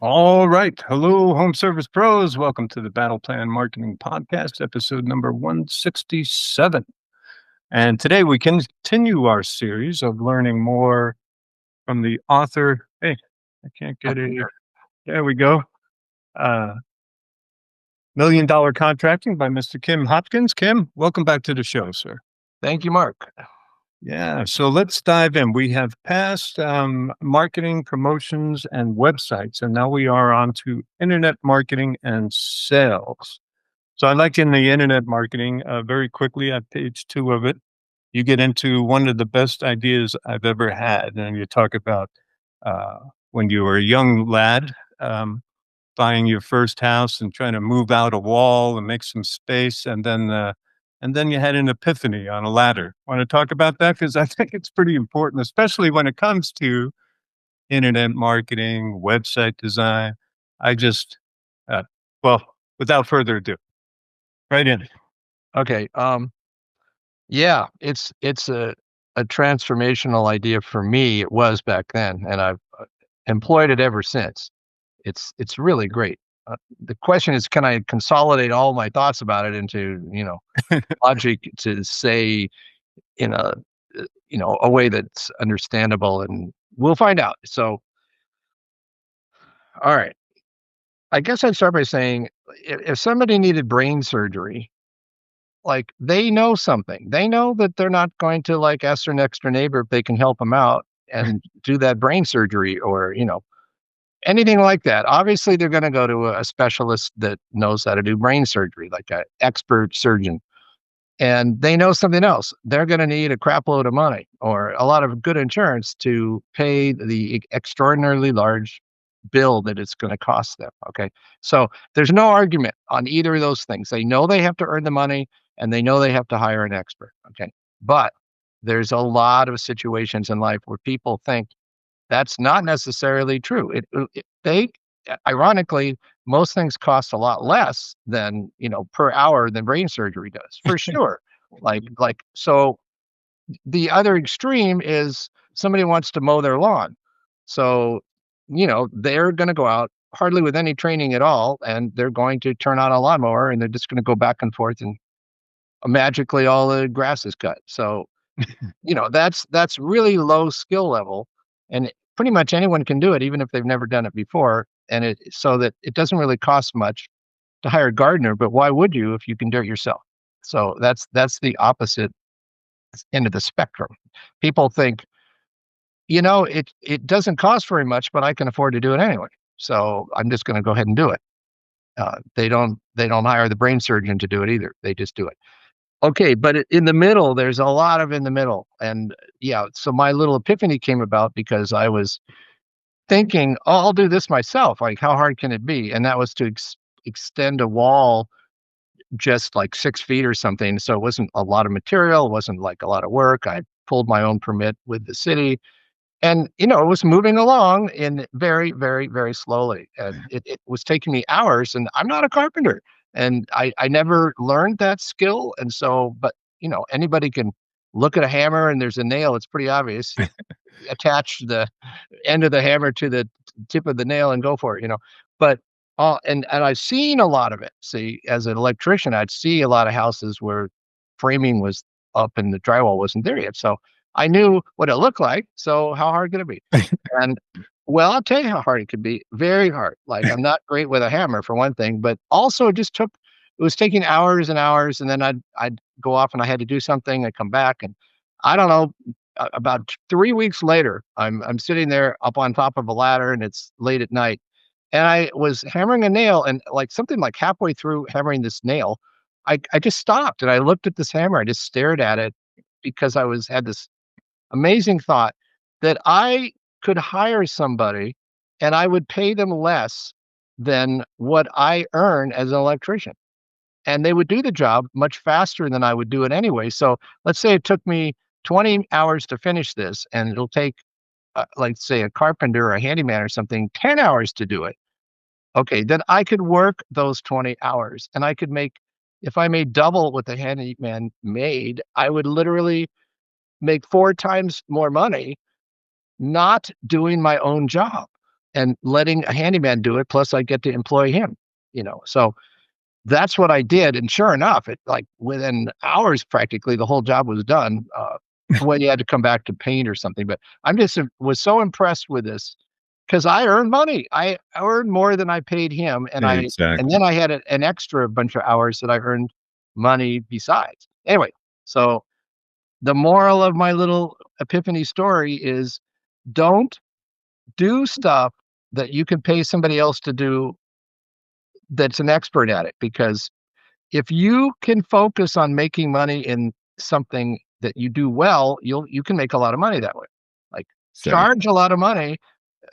All right. Hello, home service pros. Welcome to the Battle Plan Marketing Podcast, episode number 167. And today we continue our series of learning more from the author. Hey, I can't get it here. There we go. Uh, Million Dollar Contracting by Mr. Kim Hopkins. Kim, welcome back to the show, sir. Thank you, Mark. Yeah, so let's dive in. We have passed marketing, promotions, and websites, and now we are on to internet marketing and sales. So I like in the internet marketing very quickly at page 2 of it, you get into one of the best ideas I've ever had. And you talk about uh, when you were a young lad buying your first house and trying to move out a wall and make some space. And then you had an epiphany on a ladder. Want to talk about that? Because I think it's pretty important, especially when it comes to internet marketing, website design. I just, uh, well, without further ado, right in. Okay. Yeah, it's a transformational idea for me. It was back then, and I've employed it ever since. It's really great. The question is, can I consolidate all my thoughts about it into logic to say in a way that's understandable, and we'll find out. So, all right. I guess I'd start by saying if somebody needed brain surgery, like, they know something. They know that they're not going to, like, ask their next door neighbor if they can help them out and do that brain surgery or, anything like that. Obviously, they're gonna go to a specialist that knows how to do brain surgery, like an expert surgeon. And they know something else. They're gonna need a crap load of money or a lot of good insurance to pay the extraordinarily large bill that it's gonna cost them, okay? So, there's no argument on either of those things. They know they have to earn the money, and they know they have to hire an expert, okay? But there's a lot of situations in life where people think that's not necessarily true. Ironically, most things cost a lot less than, per hour than brain surgery does, for sure. So the other extreme is somebody wants to mow their lawn. So, they're going to go out hardly with any training at all, and they're going to turn on a lawnmower and they're just going to go back and forth, and magically all the grass is cut. So, that's really low skill level, and pretty much anyone can do it, even if they've never done it before. And so that it doesn't really cost much to hire a gardener, but why would you if you can do it yourself? So that's the opposite end of the spectrum. People think, it doesn't cost very much, but I can afford to do it anyway. So I'm just going to go ahead and do it. They don't hire the brain surgeon to do it either. They just do it. Okay, but in the middle, there's a lot of in the middle. And yeah, so my little epiphany came about because I was thinking, oh, I'll do this myself. Like, how hard can it be? And that was to extend a wall just like 6 feet or something. So it wasn't a lot of material. It wasn't like a lot of work. I pulled my own permit with the city. And, it was moving along in very, very, very slowly. And it was taking me hours, and I'm not a carpenter. And I never learned that skill. And so, but, anybody can look at a hammer and there's a nail. It's pretty obvious. Attach the end of the hammer to the tip of the nail and go for it, But, and I've seen a lot of it. See, as an electrician, I'd see a lot of houses where framing was up and the drywall wasn't there yet. So I knew what it looked like. So how hard could it be? And well, I'll tell you how hard it could be. Very hard. Like, I'm not great with a hammer for one thing, but also it was taking hours and hours. And then I'd go off and I had to do something. I'd come back, and I don't know, about 3 weeks later, I'm sitting there up on top of a ladder, and it's late at night. And I was hammering a nail, and like something like halfway through hammering this nail, I just stopped and I looked at this hammer. I just stared at it because had this amazing thought that I could hire somebody and I would pay them less than what I earn as an electrician. And they would do the job much faster than I would do it anyway. So let's say it took me 20 hours to finish this, and it'll take, like, say, a carpenter or a handyman or something, 10 hours to do it. Okay, then I could work those 20 hours and I could if I made double what the handyman made, I would literally make 4 times more money not doing my own job. and letting a handyman do it. Plus I get to employ him, so that's what I did. And sure enough, it like within hours, practically the whole job was done. When you had to come back to paint or something, but I'm just was so impressed with this because I earned money. I earned more than I paid him, and Exactly. then I had an extra bunch of hours that I earned money besides. Anyway, so the moral of my little epiphany story is don't do stuff that you can pay somebody else to do that's an expert at it, because if you can focus on making money in something that you do well, you can make a lot of money that way. Like charge Exactly. a lot of money,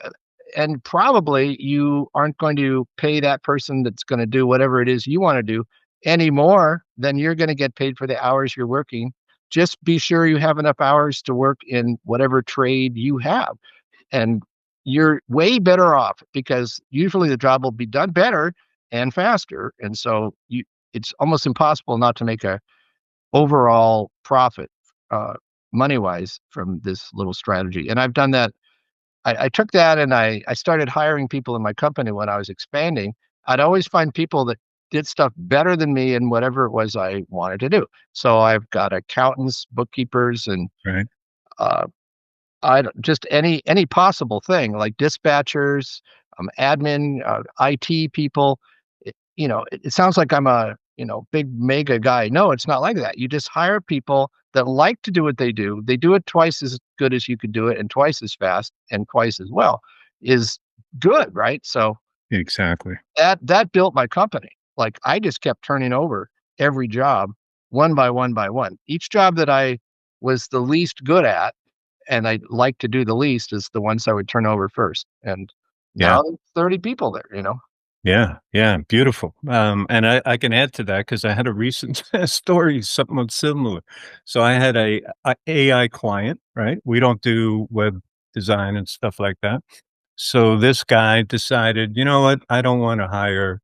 uh, and probably you aren't going to pay that person that's going to do whatever it is you want to do any more than you're going to get paid for the hours you're working. Just be sure you have enough hours to work in whatever trade you have, and you're way better off because usually the job will be done better and faster. And so it's almost impossible not to make a overall profit, uh, money wise, from this little strategy. And I've done that. I took that and I started hiring people in my company when I was expanding. I'd always find people that did stuff better than me in whatever it was I wanted to do. So I've got accountants, bookkeepers, and Right. uh, just any possible thing like dispatchers, admin, IT people. It sounds like I'm a big mega guy. No, it's not like that. You just hire people that like to do what they do. They do it twice as good as you could do it, and twice as fast, and twice as well is good, right? So Exactly. that built my company. Like I just kept turning over every job one by one by one. Each job that I was the least good at and I like to do the least is the ones I would turn over first. And Yeah. now there's 30 people there. Yeah, yeah, beautiful. And I can add to that because I had a recent story, something similar. So I had a AI client, right? We don't do web design and stuff like that. So this guy decided, you know what? I don't want to hire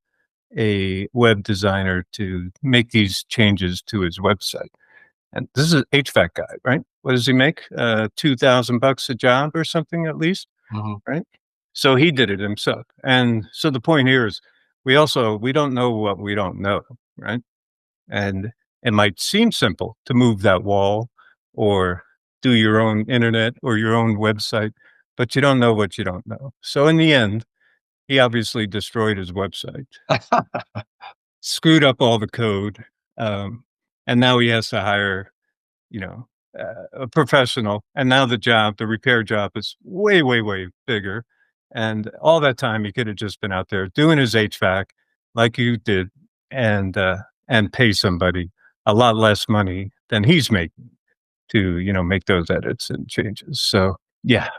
a web designer to make these changes to his website. And this is an HVAC guy, right? What does he make? 2,000 bucks a job or something at least, Mhm. right? So he did it himself. And so the point here is we don't know what we don't know, right? And it might seem simple to move that wall or do your own internet or your own website, but you don't know what you don't know. So in the end, he obviously destroyed his website, screwed up all the code, um, and now he has to hire, you know, a professional. And now the repair job is way, way, way bigger. And all that time he could have just been out there doing his HVAC like you did and pay somebody a lot less money than he's making to, make those edits and changes. So yeah.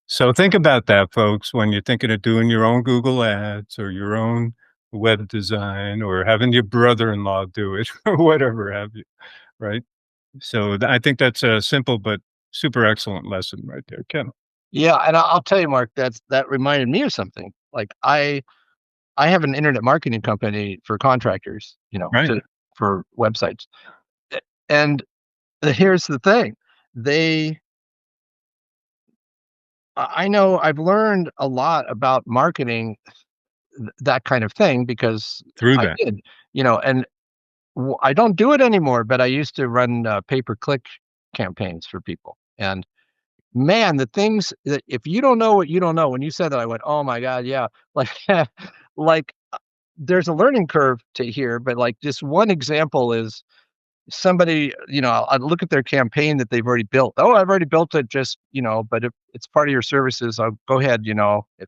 So think about that, folks, when you're thinking of doing your own Google ads or your own web design or having your brother-in-law do it or whatever have you, right? So I think that's a simple but super excellent lesson right there, Ken. Yeah, and I'll tell you, Mark, that reminded me of something. Like I have an internet marketing company for contractors, Right. for websites. And here's the thing. They I know I've learned a lot about marketing, that kind of thing, because Through I that. did, and I don't do it anymore, but I used to run pay-per-click campaigns for people. And man, the things that if you don't know what you don't know, when you said that, I went, "Oh my god, yeah." Like, like there's a learning curve to here, but like just one example is somebody, I look at their campaign that they've already built. Oh, I've already built it. Just but if it's part of your services, I'll go ahead.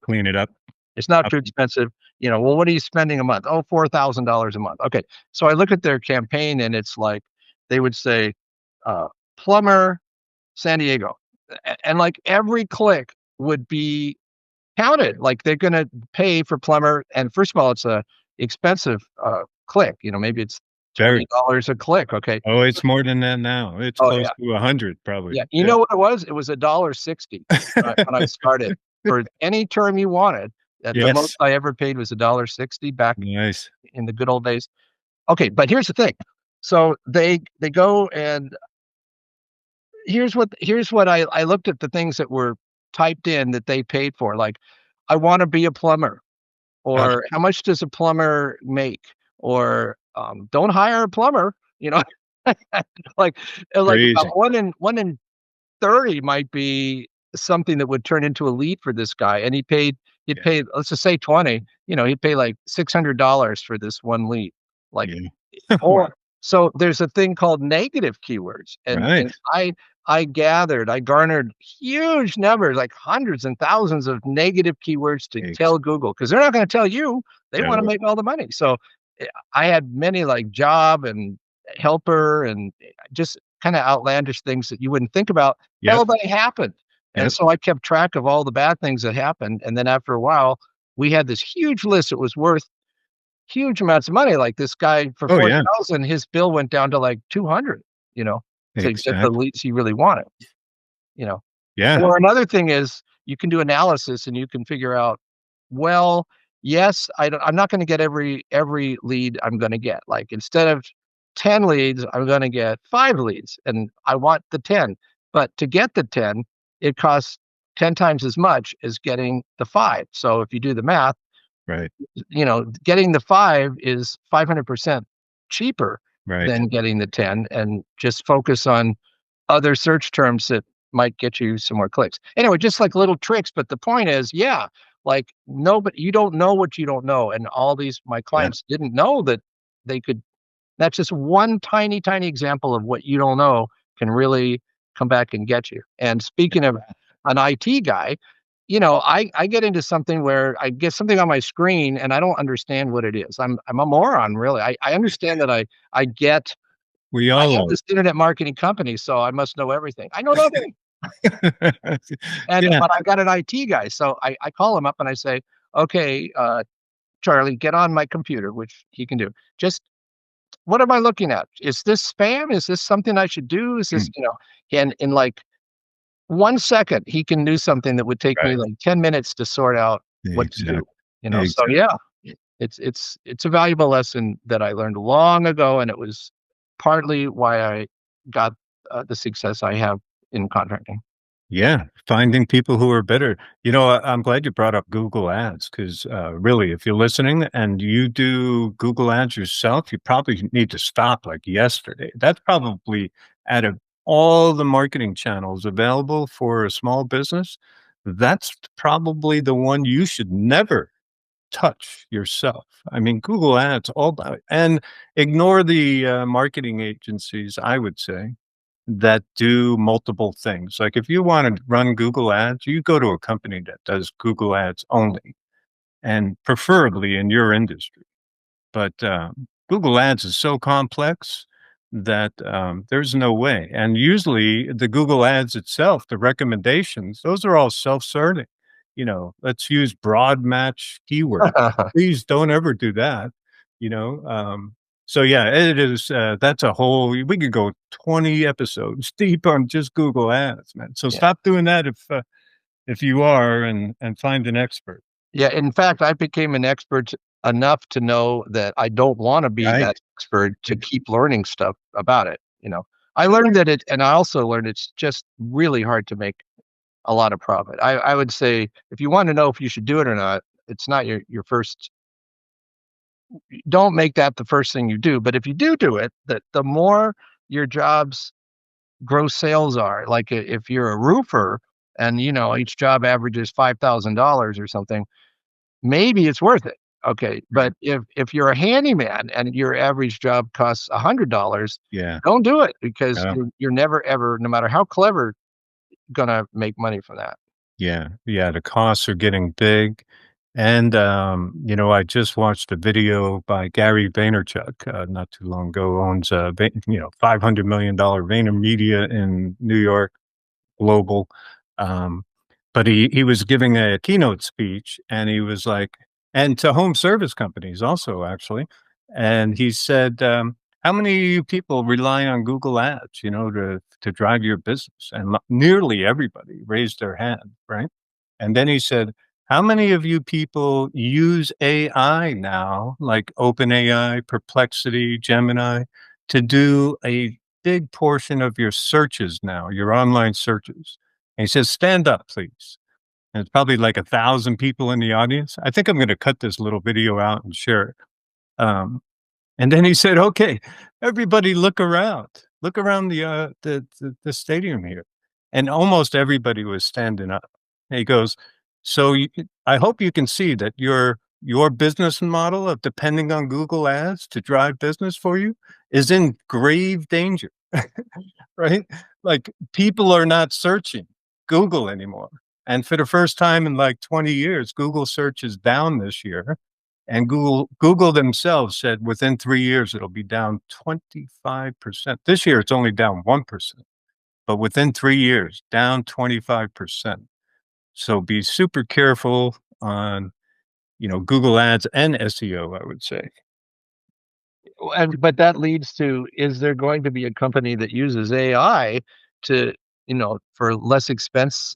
Clean it up. It's not Up. too expensive. Well, what are you spending a month? Oh, $4,000 a month. Okay. So I look at their campaign and it's like they would say, uh, plumber, San Diego. And like every click would be counted. Like they're going to pay for plumber. And first of all, it's a expensive click. Maybe it's Very. $20 a click. Okay. Oh, it's more than that now. It's Oh, close yeah. to 100 probably. Yeah. You Yeah. know what it was? It was $1.60 when I started for any term you wanted. The most Yes. I ever paid was $1.60 back Nice. in the good old days. Okay, but here's the thing. So they go and here's what I looked at the things that were typed in that they paid for. Like I want to be a plumber, Uh, or how much does a plumber make, or don't hire a plumber, like about Crazy. one in 30 might be something that would turn into a lead for this guy. And he'd Yeah. pay, let's just say 20, he'd pay like $600 for this one lead. Like, Yeah. Wow. or so there's a thing called negative keywords. And Right. I garnered huge numbers, like hundreds and thousands of negative keywords to Ex- tell Google, because they're not going to tell you. They want to No. make all the money. So I had many like job and helper and just kind of outlandish things that you wouldn't think about. Yep. Hell, they happened. And Yep. so I kept track of all the bad things that happened. And then after a while, we had this huge list that was worth huge amounts of money. Like this guy for Oh yeah. 4,000, his bill went down to like 200, you know, to get the Exactly. leads he really wanted, you know. Yeah. Or another thing is you can do analysis and you can figure out, well, yes, I'm not going to get every lead I'm going to get. Like instead of 10 leads, I'm going to get 5 leads, and I want the 10. But to get the 10, it costs 10 times as much as getting the 5. So if you do the math, Right. getting the 5 is 500% cheaper Right. than getting the 10, and just focus on other search terms that might get you some more clicks. Anyway, just like little tricks, but the point is, yeah, like nobody, you don't know what you don't know. And all these, my Yeah. clients didn't know that they could, that's just one tiny, tiny example of what you don't know can really come back and get you. And speaking of an IT guy, I get into something where I get something on my screen and I don't understand what it is. I'm a moron, really. I understand that I get We I all have are. this internet marketing company, so I must know everything. I know nothing. And Yeah. but I got an IT guy, so I call him up and I say, "Okay, Charlie, get on my computer," which he can do. Just what am I looking at? Is this spam? Is this something I should do? Is this, Mm, and in like 1 second, he can do something that would take me right. like 10 minutes to sort out what to Exactly. do. So Exactly. yeah, it's a valuable lesson that I learned long ago, and it was partly why I got the success I have in contracting. Yeah, finding people who are better. I'm glad you brought up Google Ads because, really, if you're listening and you do Google Ads yourself, you probably need to stop like yesterday. That's probably out of all the marketing channels available for a small business, that's probably the one you should never touch yourself. I mean, Google Ads all about, and ignore the marketing agencies, I would say that do multiple things. Like if you want to run Google Ads, you go to a company that does Google Ads only, and preferably in your industry. But Google Ads is so complex that there's no way. And usually, the Google Ads itself, the recommendations, those are all self-serving. Let's use broad match keywords. Please don't ever do that. You know, um, so yeah, it is. That's a whole. We could go 20 episodes deep on just Google Ads, man. So Yeah. stop doing that if you are, and find an expert. Yeah. In fact, I became an expert enough to know that I don't want to be Right. that expert to keep learning stuff about it. I learned that and I also learned it's just really hard to make a lot of profit. I would say if you want to know if you should do it or not, it's not your first. Don't make that the first thing you do. But if you do it, the more your job's gross sales are, like if you're a roofer and each job averages $5,000 or something, maybe it's worth it. Okay, Right. but if you're a handyman and your average job costs $100, Yeah. don't do it, because Yeah. you're never ever, no matter how clever, gonna make money from that. Yeah, yeah, the costs are getting big. And, I just watched a video by Gary Vaynerchuk, not too long ago, owns $500 million VaynerMedia in New York, global. Um, but he was giving a keynote speech and he was like, and to home service companies also, actually. And he said, how many people rely on Google Ads, to drive your business? And nearly everybody raised their hand, right? And then he said, how many of you people use AI now, like OpenAI, Perplexity, Gemini, to do a big portion of your searches now, your online searches? And he says, stand up, please. and it's probably like 1,000 people in the audience. I think I'm gonna cut this little video out and share it. Um, and then he said, "Okay, everybody look around. Look around the stadium here." And almost everybody was standing up. And he goes, "So I hope you can see that your business model of depending on Google Ads to drive business for you is in grave danger." Right? Like, people are not searching Google anymore, and for the first time in, like, 20 years, Google search is down this year, and Google themselves said within 3 years, it'll be down 25%. This year, it's only down 1%, but within 3 years, down 25%. So be super careful on, Google Ads and SEO, I would say. And but that leads to, is there going to be a company that uses AI to, for less expense,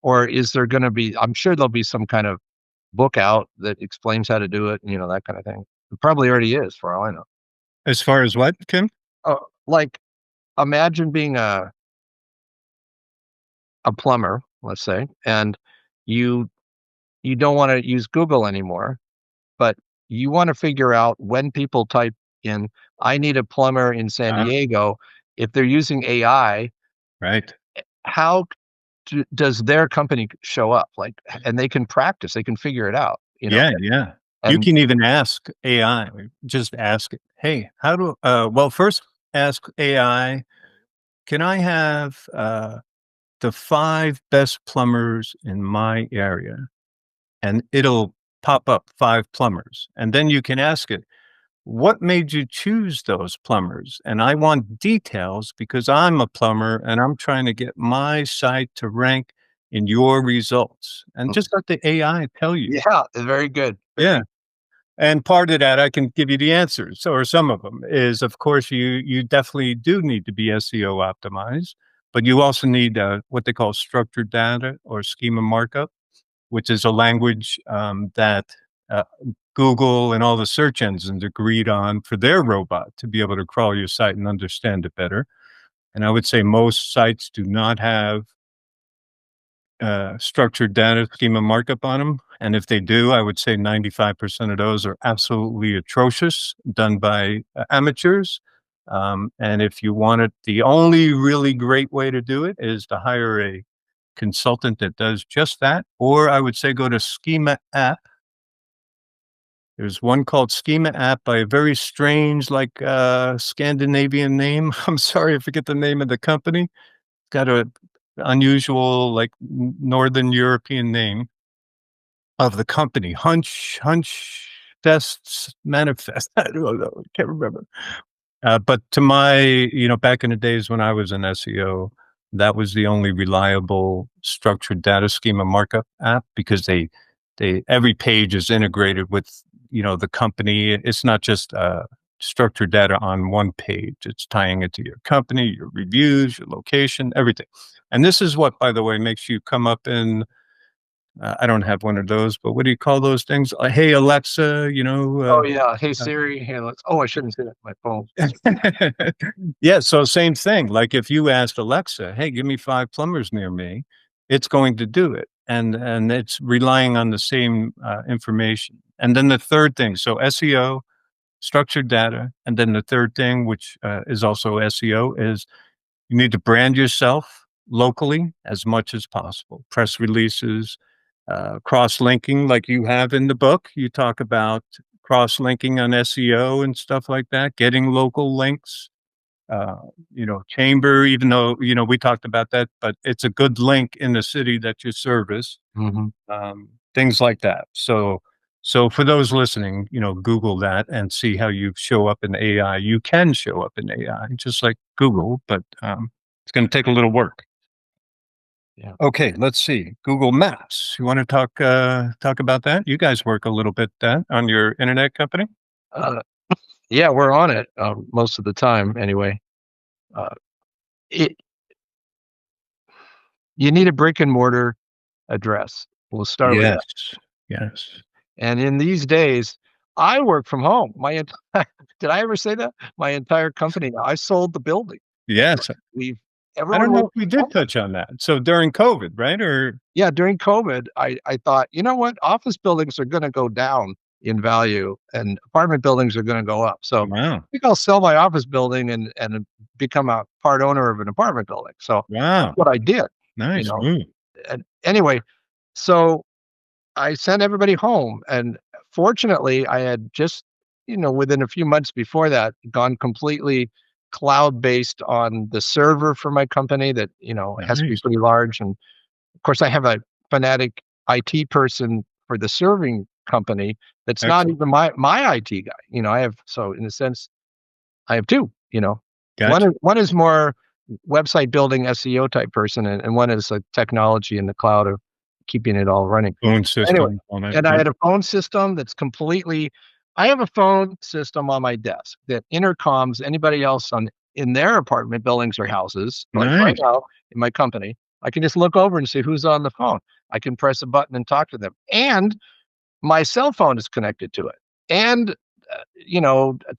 or is there going to be, I'm sure there'll be some kind of book out that explains how to do it, that kind of thing. It probably already is, for all I know. As far as what, Kim? Oh, like, imagine being a plumber, let's say, and you you don't want to use Google anymore, but you want to figure out when people type in, "I need a plumber in San Uh, Diego," if they're using AI, right. how does their company show up? Like, and they can practice, they can figure it out, Yeah, yeah. You and can even ask AI, just ask it, "Hey, how do" well, first ask AI, "Can I have, the 5 best plumbers in my area?" And it'll pop up 5 plumbers, and then you can ask it, "What made you choose those plumbers? And I want details because I'm a plumber and I'm trying to get my site to rank in your results." And just let the AI tell you. yeah, very good. Yeah. And part of that, I can give you the answers, or some of them is, of course, you definitely do need to be SEO optimized, but you also need, what they call structured data or schema markup, which is a language, that, uh, Google and all the search engines agreed on for their robot to be able to crawl your site and understand it better. And I would say most sites do not have structured data schema markup on them. And if they do, I would say 95% of those are absolutely atrocious, done by amateurs. And if you want it, the only really great way to do it is to hire a consultant that does just that. Or I would say go to Schema App. There's one called Schema App by a very strange, like Scandinavian name. I'm sorry, I forget the name of the company. Got a unusual, like, Northern European name of the company. Hunch Fests Manifest. I don't know. I can't remember. But to my, back in the days when I was in SEO, that was the only reliable structured data schema markup app because they every page is integrated with, the company. It's not just structured data on one page. It's tying it to your company, your reviews, your location, everything. And this is what, by the way, makes you come up in, I don't have one of those, but what do you call those things? Hey, Alexa, Oh yeah, hey uh, Siri, hey, let's. Oh, I shouldn't say that to my phone. yeah, so same thing. Like if you asked Alexa, "Hey, give me 5 plumbers near me," it's going to do it, and it's relying on the same, information. And then the third thing, so SEO, structured data, and then the third thing, which, is also SEO, is you need to brand yourself locally as much as possible. Press releases, cross-linking like you have in the book. You talk about cross-linking on SEO and stuff like that, getting local links, uh, chamber, even though, we talked about that, but it's a good link in the city that you service, Mhm. things like that. So for those listening, Google that and see how you show up in AI. You can show up in AI just like Google, but it's going to take a little work. Yeah. Okay, let's see. Google Maps. You want to talk about that? You guys work a little bit that on your internet company? Uh, yeah, we're on it most of the time anyway. Uh, it You need a brick and mortar address. We'll start with that. Yes. Yes. And in these days, I work from home. My entire Did I ever say that? My entire company now. I sold the building. Yes. We've I everyone don't know worked if we from did home. touch on that. So during COVID, right? Or Yeah, during COVID, I thought, you know what? Office buildings are going to go down in value and apartment buildings are going to go up. So wow, I think I'll sell my office building and become a part owner of an apartment building. So that's wow, what I did, you nice know. move. And anyway, so I sent everybody home. And fortunately, I had just, within a few months before that, gone completely cloud based on the server for my company that, has to be Nice, pretty large. And of course, I have a fanatic IT person for the serving company that's not excellent. even my IT guy. I have, so in a sense, I have two. One Gotcha. is one is more website building SEO type person, and one is like technology in the cloud of keeping it all running. Phone Anyway, system, all that. and I Yeah, had a phone system that's completely. I have a phone system on my desk that intercoms anybody else in their apartment buildings or houses. Like right nice. now in my company, I can just look over and see who's on the phone. I can press a button and talk to them, and my cell phone is connected to it, and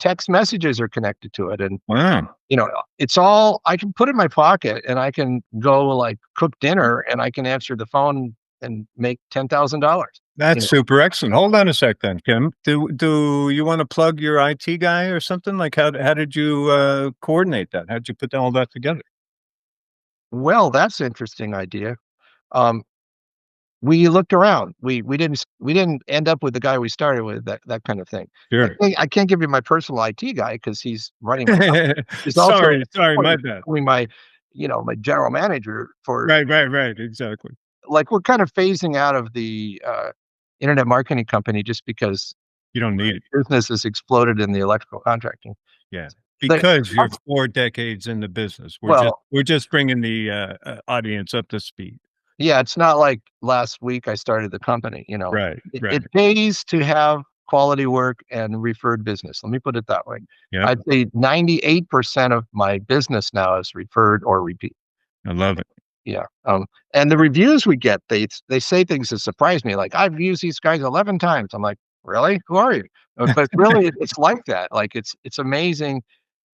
text messages are connected to it, and Wow, it's all I can put in my pocket, and I can go like cook dinner, and I can answer the phone and make $10,000. You that's know, super excellent. Hold on a sec, then, Kim. Do you want to plug your IT guy or something? Like how did you coordinate that? How did you put all that together? well, that's an interesting idea. Um, we looked around. We didn't end up with the guy we started with, that kind of thing. Sure. I can't give you my personal IT guy because he's running my company. He's also Sorry, my bad. my my general manager for Right, exactly. like we're kind of phasing out of the internet marketing company just because You don't my need it. business has exploded in the electrical contracting. Yeah, The, because you're 4 decades in the business. well, We're just bringing the, audience up to speed. yeah, it's not like last week I started the company. Right. It pays to have quality work and referred business. Let me put it that way. Yep, I'd say 98% of my business now is referred or repeat. I love it. Yeah. And the reviews we get, they say things that surprise me. Like, I've used these guys 11 times. I'm like, really? Who are you? But really, it's like that. Like, it's amazing.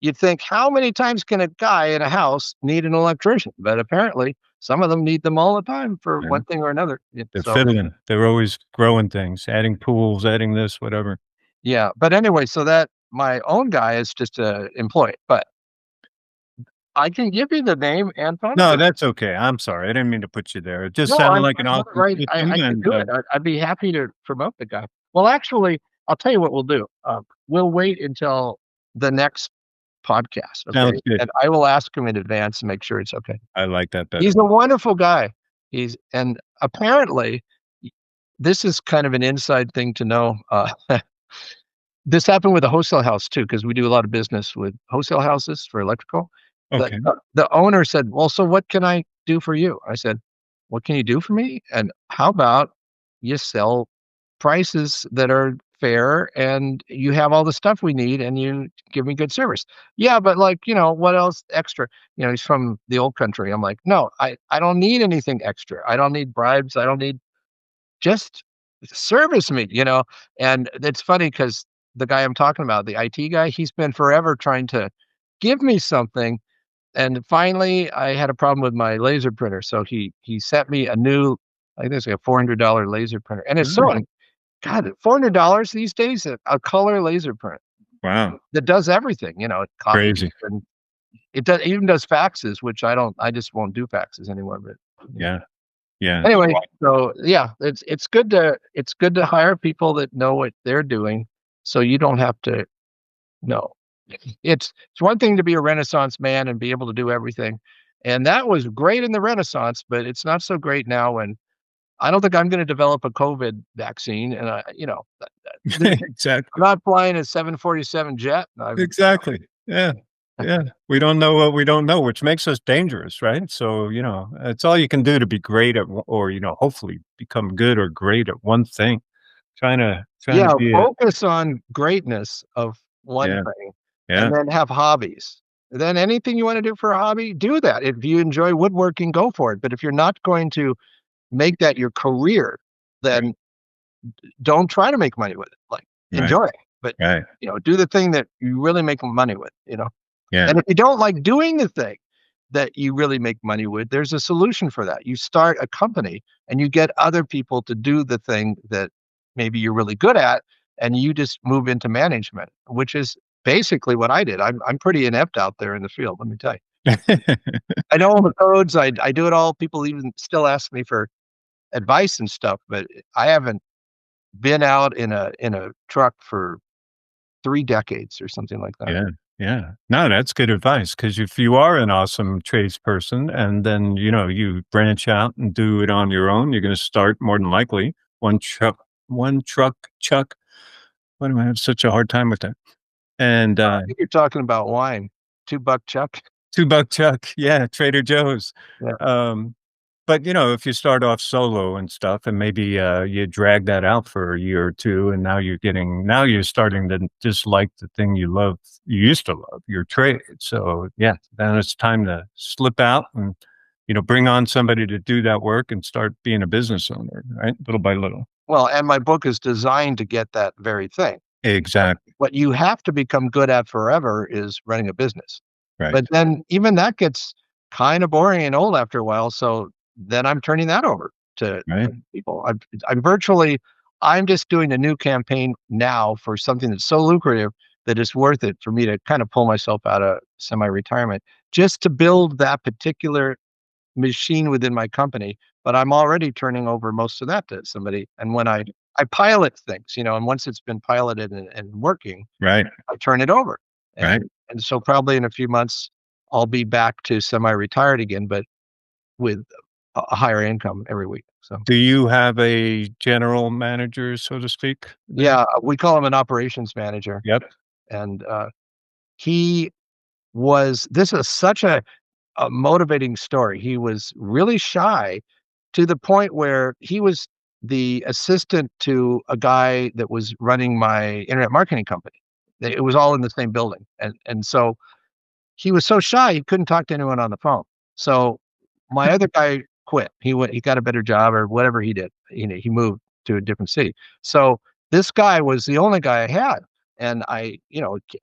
You'd think, how many times can a guy in a house need an electrician? But apparently, some of them need them all the time for Yeah, one thing or another. they're So, fiddling. They're always growing things, adding pools, adding this, whatever. yeah. But anyway, so that my own guy is just a employee, but I can give you the name and phone No, number. that's okay. I'm sorry. I didn't mean to put you there. It just No, sounded I like an have it awesome right. system I can and, do it. I'd be happy to promote the guy. Well, actually, I'll tell you what we'll do. We'll wait until the next podcast, okay? sounds good. And I will ask him in advance to make sure it's okay. I like that better. He's a wonderful guy. And apparently, this is kind of an inside thing to know. This happened with a wholesale house too, because we do a lot of business with wholesale houses for electrical. Okay. The owner said, "Well, so what can I do for you?" I said, "What can you do for me? And how about you sell prices that are fair and you have all the stuff we need and you give me good service?" Yeah, but like, what else extra? He's from the old country. I'm like, "No, I don't need anything extra. I don't need bribes. I don't need just service me." And it's funny because the guy I'm talking about, the IT guy, he's been forever trying to give me something. And finally, I had a problem with my laser printer, so he sent me a new, I think it's like a $400 laser printer, and it's Nice. so God, $400 these days, a color laser print Wow. that does everything. It copies Crazy. and it even does faxes, which I just won't do faxes anymore. But Yeah. Yeah. anyway, so yeah, it's good to hire people that know what they're doing, so you don't have to know. It's one thing to be a Renaissance man and be able to do everything. And that was great in the Renaissance, but it's not so great now. And I don't think I'm going to develop a COVID vaccine. And I'm Exactly. not flying a 747 jet. Exactly. Yeah. Yeah. We don't know what we don't know, which makes us dangerous, right? So, it's all you can do to be great at, or, hopefully become good or great at one thing. Trying to Yeah, be a, focus on greatness of one yeah. thing Yeah. and then have hobbies. Then anything you want to do for a hobby, do that. If you enjoy woodworking, go for it. But if you're not going to make that your career, then don't try to make money with it. Like, Right. enjoy it, but Right. do the thing that you really make money with. Yeah. And if you don't like doing the thing, that you really make money with, there's a solution for that. You start a company and you get other people to do the thing that maybe you're really good at, and you just move into management, which is basically what I did. I'm pretty inept out there in the field, let me tell you. I know all the codes. I do it all. People even still ask me for advice and stuff, but I haven't been out in a truck for 3 decades or something like that. Yeah, yeah. No, that's good advice, because if you are an awesome tradesperson and then, you branch out and do it on your own, you're gonna start more than likely one truck chuck. Why do I have such a hard time with that? And, I think you're talking about wine. $2 Chuck. 2 buck chuck, yeah, Trader Joe's. Yeah. Um, but, if you start off solo and stuff and maybe, you drag that out for a year or 2, and now you're starting to dislike the thing you used to love, your trade. So, yeah, then it's time to slip out and, bring on somebody to do that work and start being a business owner, right? Little by little. Well, and my book is designed to get that very thing. Exactly, What you have to become good at forever is running a business. right, But then even that gets kind of boring and old after a while. So then I'm turning that over to right. people. I'm just doing a new campaign now for something that's so lucrative that it's worth it for me to kind of pull myself out of semi-retirement just to build that particular machine within my company. But I'm already turning over most of that to somebody. And when I pilot things, and once it's been piloted and working, Right, I turn it over. right. And so probably in a few months, I'll be back to semi-retired again, but with a higher income every week. So Do you have a general manager, so to speak, there? yeah, we call him an operations manager. Yep. And he this is such a motivating story. He was really shy to the point where he was the assistant to a guy that was running my internet marketing company. It was all in the same building. And so he was so shy he couldn't talk to anyone on the phone. So my other guy quit. He got a better job or whatever he did. He moved to a different city. So this guy was the only guy I had. And I,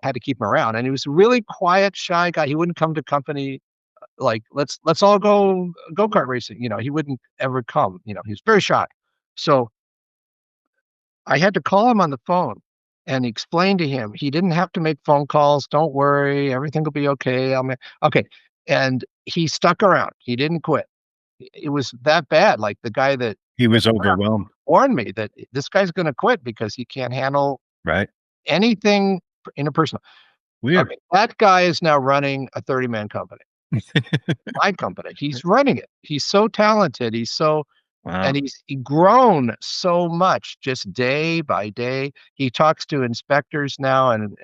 had to keep him around. And he was a really quiet, shy guy. He wouldn't come to company like let's all go-kart racing. He wouldn't ever come. He was very shy. So I had to call him on the phone and explain to him he didn't have to make phone calls. Don't worry, everything will be okay. Okay. And he stuck around. He didn't quit. It was that bad. Like the guy that He was overwhelmed, warned me that this guy's going to quit because he can't handle right? anything interpersonal. Weird. Okay, that guy is now running a 30-man company. My company. He's running it. He's so talented. Wow. And he's grown so much just day by day. He talks to inspectors now and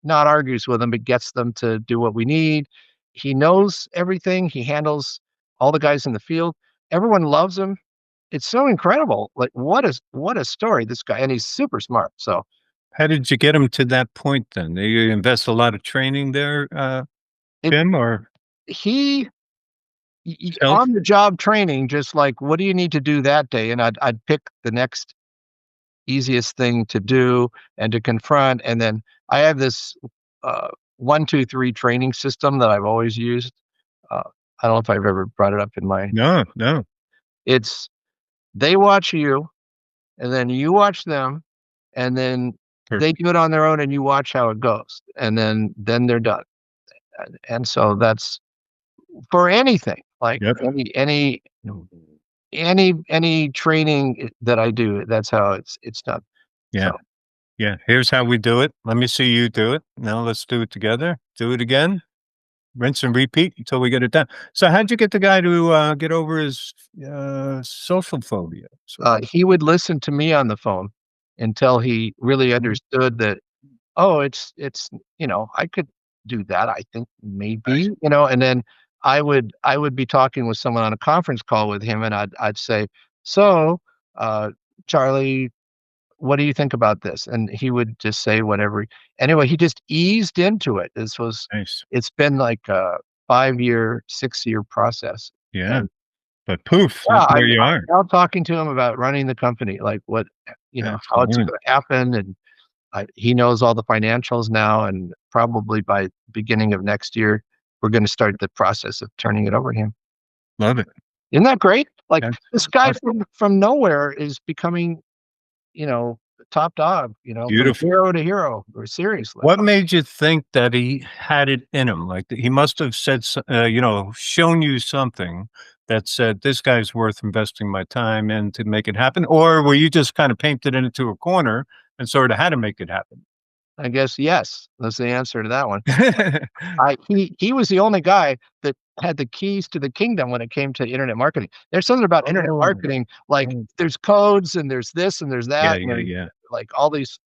not argues with them, but gets them to do what we need. He knows everything. He handles all the guys in the field. Everyone loves him. It's so incredible. Like what a story, this guy. And he's super smart. So How did you get him to that point then? Do you invest a lot of training there, it Tim, or he self? on the job training, just like what do you need to do that day? And I'd pick the next easiest thing to do and to confront. And then I have this 1, 2, 3 training system that I've always used. Uh, I don't know if I've ever brought it up in my. No, no. It's they watch you, and then you watch them, and then they Perfect. do it on their own, and you watch how it goes, and then they're done. And so that's for anything like Yep. any training that I do. That's how it's done. Yeah. So. Yeah. Here's how we do it. Let me see you do it. Now let's do it together. Do it again. Rinse and repeat until we get it done. So how'd you get the guy to get over his social phobia? So He would listen to me on the phone until he really understood that, oh, it's I could do that, I think maybe, and then I would be talking with someone on a conference call with him, and I'd say, "So, uh, Charlie, what do you think about this?" And he would just say whatever. Anyway, he just eased into it. nice. It's been like a 5-year, 6-year process. Yeah. And But poof, yeah, look where I'm you I'm are. now talking to him about running the company, like what, how it's Excellent. gonna happen, and he knows all the financials now, and probably by beginning of next year, we're going to start the process of turning it over to him. Love it. Isn't that great? Like That's this guy awesome. from nowhere is becoming, top dog, from Beautiful. hero to hero, or seriously. What made you think that he had it in him? Like, he must have said, shown you something that said, "This guy's worth investing my time in to make it happen," or were you just kind of painted into a corner and sort of had to make it happen? I guess yes, that's the answer to that one. He was the only guy that had the keys to the kingdom when it came to internet marketing. There's something about internet Oh, marketing, like oh. there's codes and there's this and there's Yeah, that, and yeah, there's yeah, like all these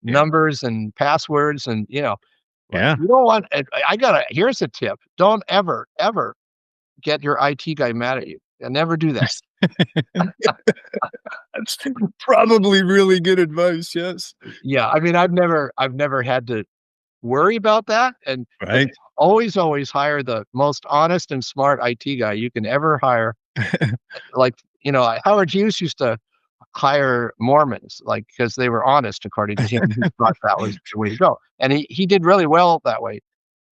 yeah, numbers and passwords and like yeah. you don't want. Here's a tip: don't ever get your IT guy mad at you, and never do that. That's probably really good advice, yes. Yeah, I mean, I've never had to worry about that, but Right? always hire the most honest and smart IT guy you can ever hire. Like, Howard Hughes used to hire Mormons, like, because they were honest according to him. He thought that was the way to go, and he did really well that way.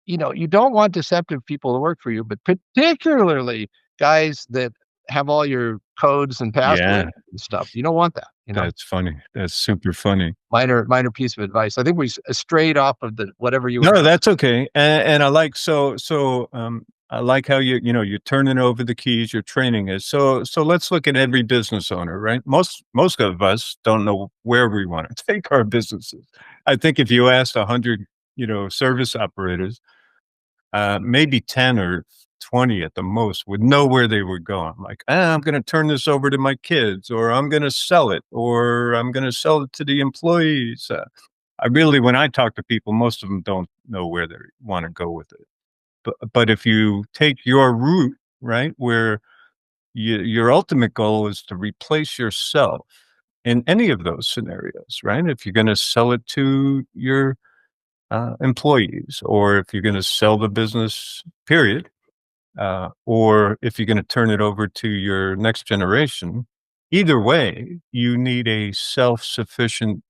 You don't want deceptive people to work for you, but particularly guys that have all your codes and Yeah, passwords and stuff. You don't want that. that's funny. That's super funny. Minor piece of advice. I think we strayed off of the whatever you were. No, that's okay. And I like I like how you're turning over the keys, you're training us. So let's look at every business owner, right? Most of us don't know where we want to take our businesses. I think if you asked 100, service operators, maybe 10 or 20 at the most would know where they were going. Like, I'm going to turn this over to my kids, or I'm going to sell it, or I'm going to sell it to the employees. When I talk to people, most of them don't know where they want to go with it. But if you take your route, right, where your ultimate goal is to replace yourself in any of those scenarios, right? If you're going to sell it to your employees, or if you're going to sell the business, period, or if you're going to turn it over to your next generation, either way, you need a self-sufficient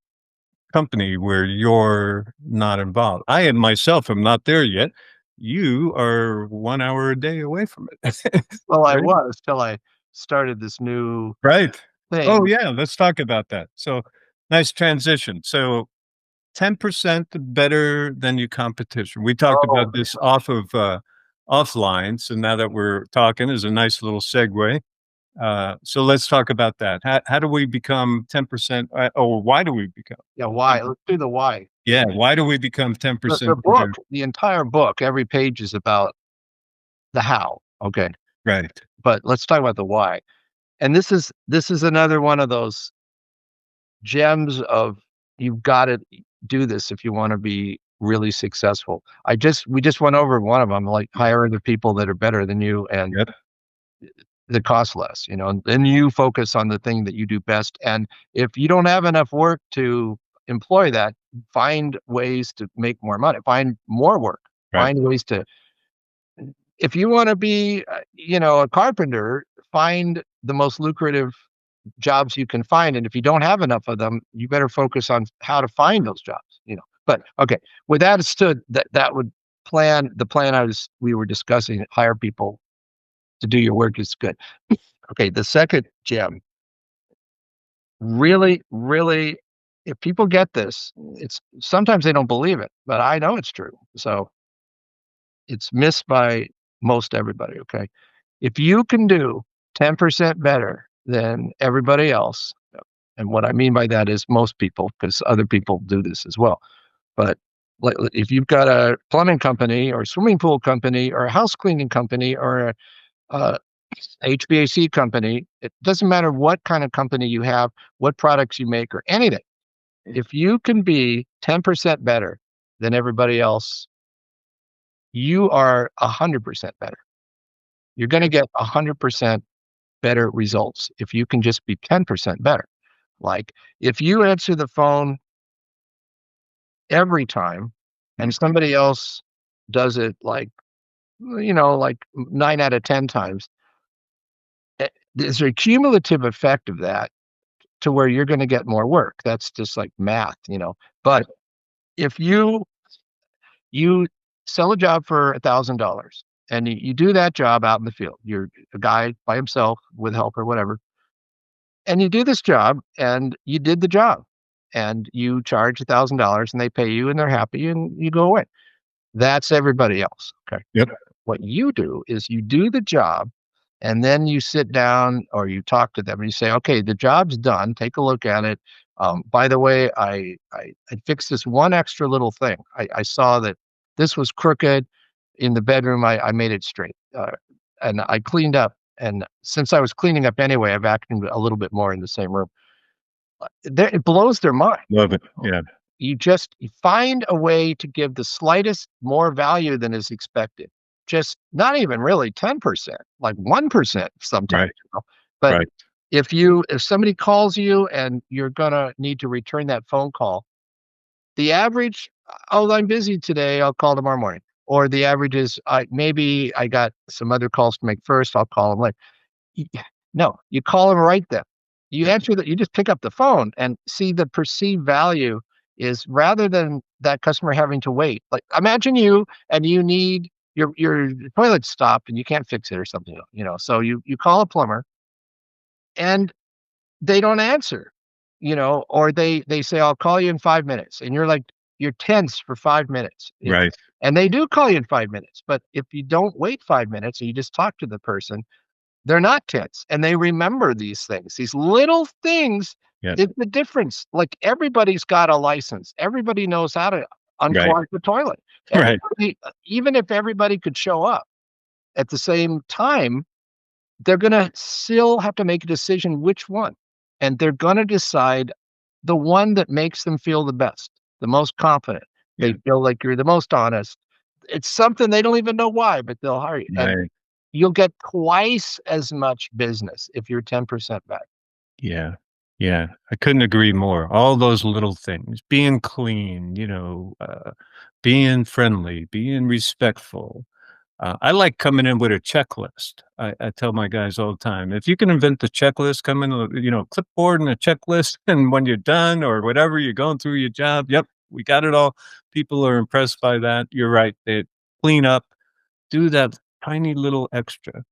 company where you're not involved. I am myself am not there yet. You are 1 hour a day away from it. Well, I Right? was till I started this new Right. Oh, thing. yeah, let's talk about that. So, nice transition. So, 10% better than your competition. We talked Oh, about this offline, so now that we're talking is a nice little segue. So let's talk about that. How do we become 10%, or why do we become yeah, why? 10%? Let's do the why. Yeah, why do we become The 10% book, better? the entire book, every page is about the how. Okay, Right. but let's talk about the why. And this is another one of those gems of you've got to do this if you want to be really successful. We just went over one of them, like hire the people that are better than you and Yep. that cost less, and then you focus on the thing that you do best. And if you don't have enough work to employ that, find ways to make more money, find more work, Right. find ways to, if you want to be, a carpenter, find the most lucrative jobs you can find. And if you don't have enough of them, you better focus on how to find those jobs. But okay, with that stood, that would the plan we were discussing, hire people to do your work is good. Okay, the second gem, really, really, if people get this, it's sometimes they don't believe it, but I know it's true. So it's missed by most everybody. Okay. If you can do 10% better than everybody else, and what I mean by that is most people, because other people do this as well. But if you've got a plumbing company or swimming pool company or a house cleaning company or a HVAC company, it doesn't matter what kind of company you have, what products you make, or anything. If you can be 10% better than everybody else, you are 100% better. You're going to get 100% better results if you can just be 10% better. Like if you answer the phone every time and somebody else does it like 9 out of 10 times, there's a cumulative effect of that to where you're going to get more work. That's just like math. But if you sell a job for $1,000, and you do that job out in the field. You're a guy by himself with help or whatever, and you do this job, and you did the job, and you charge $1,000, and they pay you, and they're happy, and you go away. That's everybody else. Okay. Yep. What you do is you do the job, and then you sit down or you talk to them and you say, okay, the job's done. Take a look at it. By the way, I fixed this one extra little thing. I saw that this was crooked in the bedroom. I made it straight, and I cleaned up. And since I was cleaning up anyway, I vacuumed a little bit more in the same room. It blows their mind. Love it. Yeah. You find a way to give the slightest more value than is expected. Just not even really 10%, like 1% sometimes, Right. you know? But Right. if somebody calls you and you're gonna need to return that phone call, the average, "Oh, I'm busy today, I'll call tomorrow morning." Or the average is, maybe I got some other calls to make first, I'll call them later." Y No, you call them right then. You just pick up the phone and see the perceived value is rather than that customer having to wait. Like, imagine you need your toilet stopped and you can't fix it or something, so you call a plumber and they don't answer, or they say, "I'll call you in 5 minutes," and you're tense for 5 minutes, Right. and they do call you in 5 minutes, but if you don't wait 5 minutes and you just talk to the person, they're not tense, and they remember these things. These little things Yeah. is the difference. Like, everybody's got a license. Everybody knows how to Right. unclog the toilet. Right. Everybody, even if everybody could show up at the same time, they're gonna still have to make a decision which one, and they're gonna decide the one that makes them feel the best, the most confident. They Yeah. feel like you're the most honest. It's something they don't even know why, but they'll hire you, and Right. you'll get twice as much business if you're 10% back. Yeah. Yeah. I couldn't agree more. All those little things, being clean, being friendly, being respectful. I like coming in with a checklist. I tell my guys all the time, if you can invent the checklist, come in, with, clipboard and a checklist, and when you're done or whatever, you're going through your job. Yep, we got it all. People are impressed by that. You're right. They clean up, do that tiny little extra.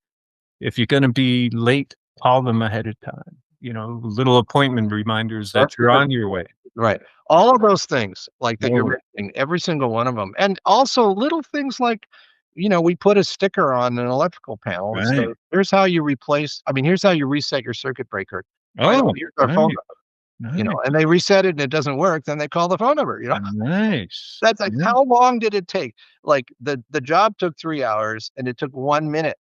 If you're going to be late, call them ahead of time. Little appointment reminders that That's you're good. on your way. Right. All of those things, like, that you're Always. mentioning, every single one of them, and also little things like, we put a sticker on an electrical panel and say, Right. here's how you reset your circuit breaker. By the way, Oh, here's our phone right. number, Nice. and they reset it and it doesn't work, then they call the phone number. Nice. That's like, Yeah. how long did it take? Like, the job took 3 hours and it took 1 minute.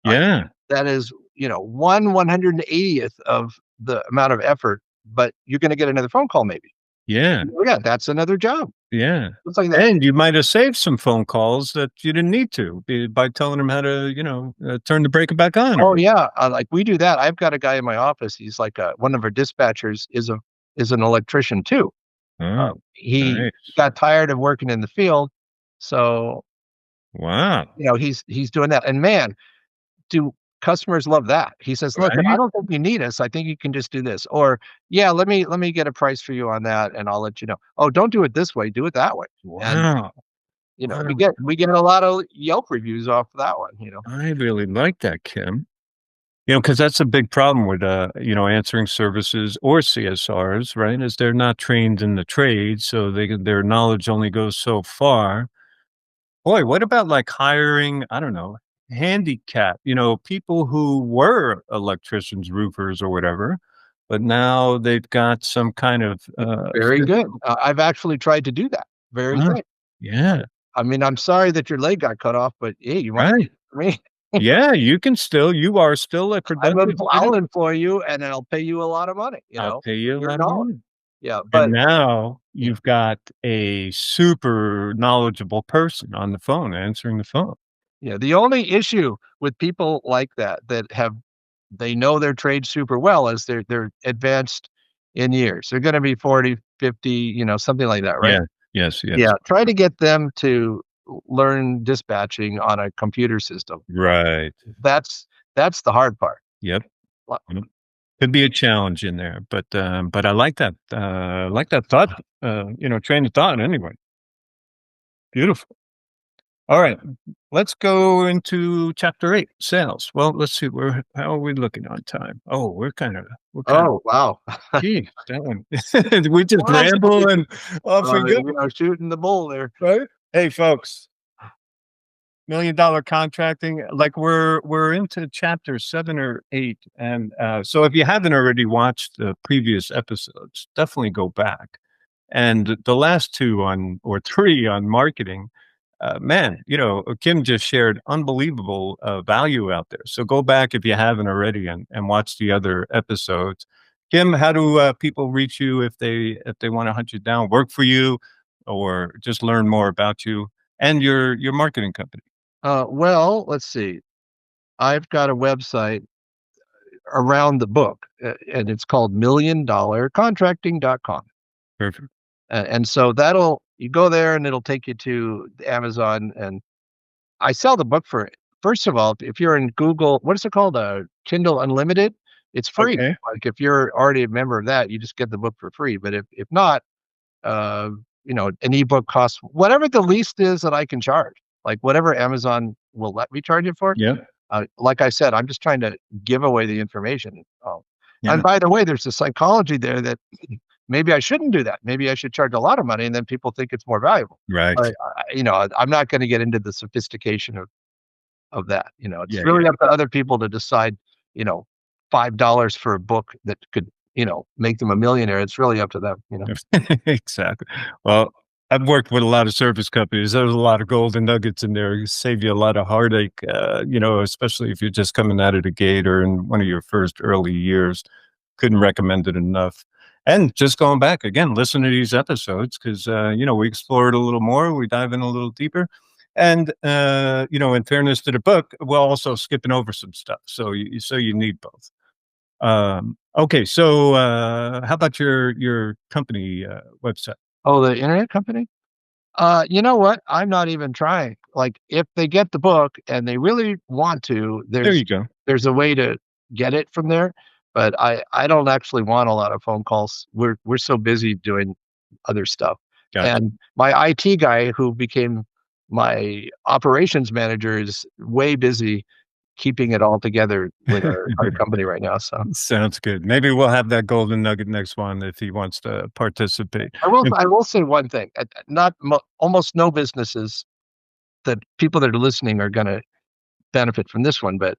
Yeah. That is, 1/180th of the amount of effort, but you're gonna get another phone call maybe. Yeah. Oh, yeah, that's another job. Yeah. It's like that. And you might have saved some phone calls that you didn't need to by telling them how to, turn the breaker back on or Oh, yeah, like, we do that. I've got a guy in my office, he's like, one of our dispatchers is an electrician too. oh, He nice. got tired of working in the field, so, Wow. he's doing that, and man, do customers love that. He says, "Look, I Right? don't think you need us, I think you can just do this," or, "Yeah, let me get a price for you on that, and I'll let you know. Oh, don't do it this way, do it that way." And, Wow. we Wow. get a lot of Yelp reviews off of that one. I really like that, Kim. Because that's a big problem with, answering services or CSRs, right? Is they're not trained in the trade, so their knowledge only goes so far. Boy, what about, like, hiring, I don't know, handicap, people who were electricians, roofers, or whatever, but now they've got some kind of, Very good. I've actually tried to do that very uh, thing. yeah, I mean, I'm sorry that your leg got cut off, but, hey, you want right. me? Yeah, you are still a productive I'll citizen. employ you, and I'll pay you a lot of money, I'll pay you a your lot of knowledge. money. Yeah, And but now yeah, you've got a super knowledgeable person on the phone answering the phone. yeah, the only issue with people like that they know their trade super well is they're advanced in years. They're gonna be 40, 50, something like that, right? Yeah. Yes, yes. Yeah, try to get them to learn dispatching on a computer system. Right. That's the hard part. Yep. Well, Yep. Could be a challenge in there, but I like that thought, train of thought anyway. Beautiful. All right. Let's go into chapter 8, sales. Well, let's see. How are we looking on time? Oh, we're kind of, Oh, wow. gee, that one. We just Well, that's ramble and off we go, shooting the bull there. right? Hey, folks, $1 million contracting. Like we're into chapter 7 or 8, and so if you haven't already watched the previous episodes, definitely go back. And the last two on or three on marketing, man, Kim just shared unbelievable value out there. So go back if you haven't already and watch the other episodes. Kim, how do people reach you if they want to hunt you down, work for you, or just learn more about you and your marketing company? Well, let's see. I've got a website around the book, and it's called $1,000,000contracting.com. Perfect. And so you go there and it'll take you to Amazon. And I sell the book for, first of all, if you're in Google, what is it called? Kindle Unlimited. It's free. Okay. Like if you're already a member of that, you just get the book for free. But if not, uh, an ebook costs whatever the least is that I can charge, like whatever Amazon will let me charge it for. Yeah. Like I said, I'm just trying to give away the information. Oh, and Yeah. by the way, there's a psychology there that maybe I shouldn't do that. Maybe I should charge a lot of money, and then people think it's more valuable. Right. I'm not going to get into the sophistication of that. It's Yeah. really up to other people to decide. You know, $5 for a book that could make them a millionaire. It's really up to them. Exactly. Well, I've worked with a lot of service companies. There's a lot of golden nuggets in there. Save you a lot of heartache, especially if you're just coming out of the gate or in one of your first early years. Couldn't recommend it enough. And just going back again, listen to these episodes because, we explore it a little more. We dive in a little deeper. And, in fairness to the book, we're also skipping over some stuff. So you need both. Okay, so how about your company website? Oh, the internet company. You know what? I'm not even trying. Like, if they get the book and they really want to, There you go. there's a way to get it from there. But I don't actually want a lot of phone calls. We're so busy doing other stuff. Gotcha. And my IT guy, who became my operations manager, is way busy keeping it all together with our company right now. So Sounds good. Maybe we'll have that golden nugget next one if he wants to participate. And I will say one thing. Not almost no businesses that people that are listening are going to benefit from this one, but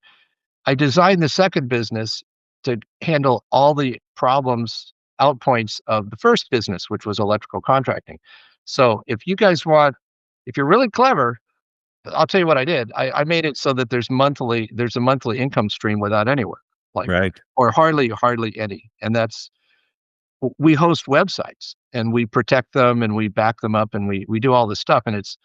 I designed the second business to handle all the problems, outpoints of the first business, which was electrical contracting. So if you're really clever, I'll tell you what I did. I made it so that there's a monthly income stream without any work, like, right. or hardly any. And we host websites and we protect them and we back them up and we do all this stuff. And it's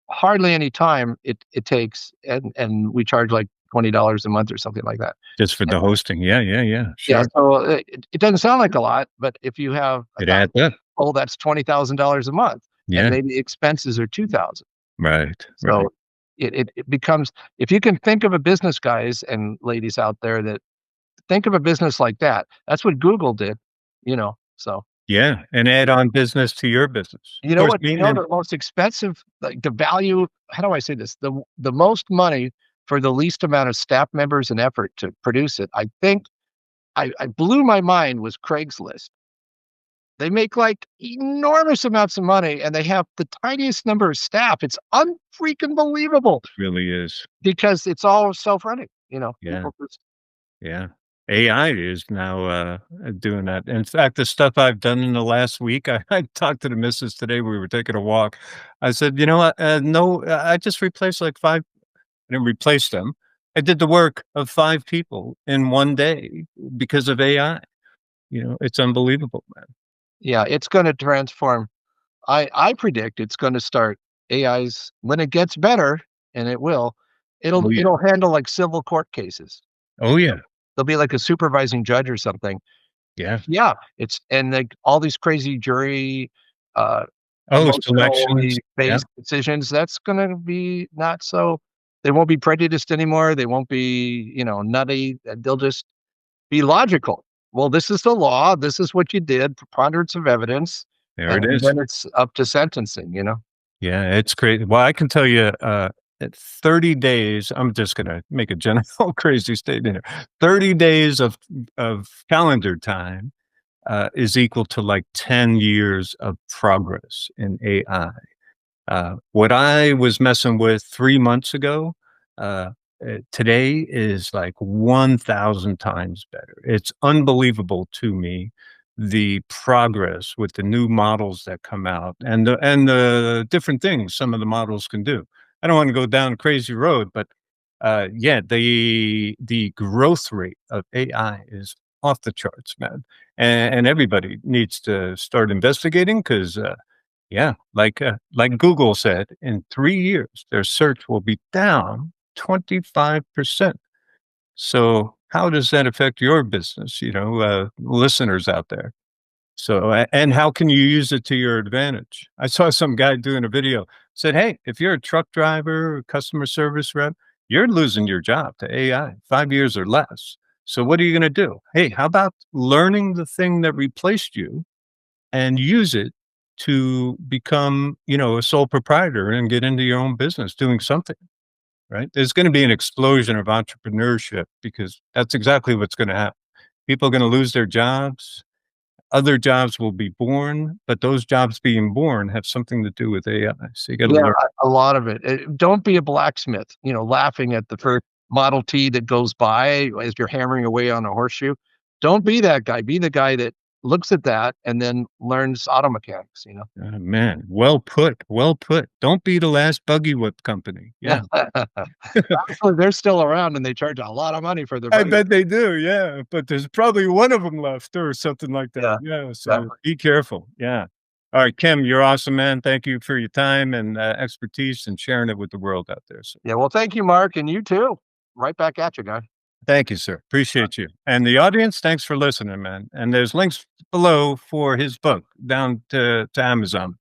hardly any time it takes. And we charge like $20 a month or something like that. Just for the hosting. Yeah, yeah, yeah. Yeah, Sure. so it doesn't sound like a lot, but if you have It adds up. that's $20,000 a month, and Yeah. maybe expenses are 2,000. Right. Right. So it becomes, if you can think of a business, guys and ladies out there, that think of a business like that. That's what Google did, So Yeah. And add on business to your business. you Of know course, what? me and The most expensive, like the value. How do I say this? The most money for the least amount of staff members and effort to produce it. I think I blew my mind was Craigslist. They make like enormous amounts of money and they have the tiniest number of staff. It's unfreaking believable really is. because it's all self-running, Yeah. people just, Yeah. AI is now doing that. In fact, the stuff I've done in the last week, I talked to the missus today. We were taking a walk. I said, you know what? No, I just replaced like five. I didn't replace them. I did the work of five people in one day because of AI. It's unbelievable, man. yeah, it's going to transform. I predict it's going to start AI's when it gets better, and it will, Oh yeah. it'll handle like civil court cases. Oh yeah. There'll be like a supervising judge or something. Yeah. Yeah, it's and like all these crazy jury, uh, Oh, selections. emotionally Yeah. based decisions. That's gonna be not so. They won't be prejudiced anymore. They won't be, nutty. They'll just be logical. Well, this is the law. This is what you did. Preponderance of evidence, There and it is. then it's up to sentencing. Yeah, it's crazy. Well, I can tell you, at 30 days, I'm just gonna make a general crazy statement here. 30 days of calendar time, is equal to like 10 years of progress in AI. What I was messing with 3 months ago, uh, today is like 1,000 times better. It's unbelievable to me, the progress with the new models that come out and the different things some of the models can do. I don't wanna go down a crazy road, but, yeah, the growth rate of AI is off the charts, man, and everybody needs to start investigating 'cause, yeah, like Google said, in 3 years, their search will be down 25%. So, how does that affect your business, listeners out there? So, and how can you use it to your advantage? I saw some guy doing a video, said, "Hey, if you're a truck driver or customer service rep, you're losing your job to AI, 5 years or less. So what are you gonna do? Hey, how about learning the thing that replaced you and use it to become, a sole proprietor and get into your own business doing something, right? There's going to be an explosion of entrepreneurship because that's exactly what's going to happen. People are going to lose their jobs. Other jobs will be born, but those jobs being born have something to do with AI. So you got to Yeah, learn. a lot of it. Don't be a blacksmith, laughing at the first Model T that goes by as you're hammering away on a horseshoe. Don't be that guy. Be the guy that looks at that and then learns auto mechanics. Man, well put. Well put. Don't be the last buggy whip company. Yeah. Actually, they're still around and they charge a lot of money for their I buggy. bet they do, yeah, but there's probably one of them left or something like that, Yeah, yeah, so exactly. be careful, yeah. Alright, Kim, you're awesome, man, thank you for your time and, expertise and sharing it with the world out there, so Yeah, well, thank you, Mark, and you too. Right back at you, guy. thank you, sir, appreciate you, and the audience, thanks for listening, man, and there's links below for his book down to Amazon.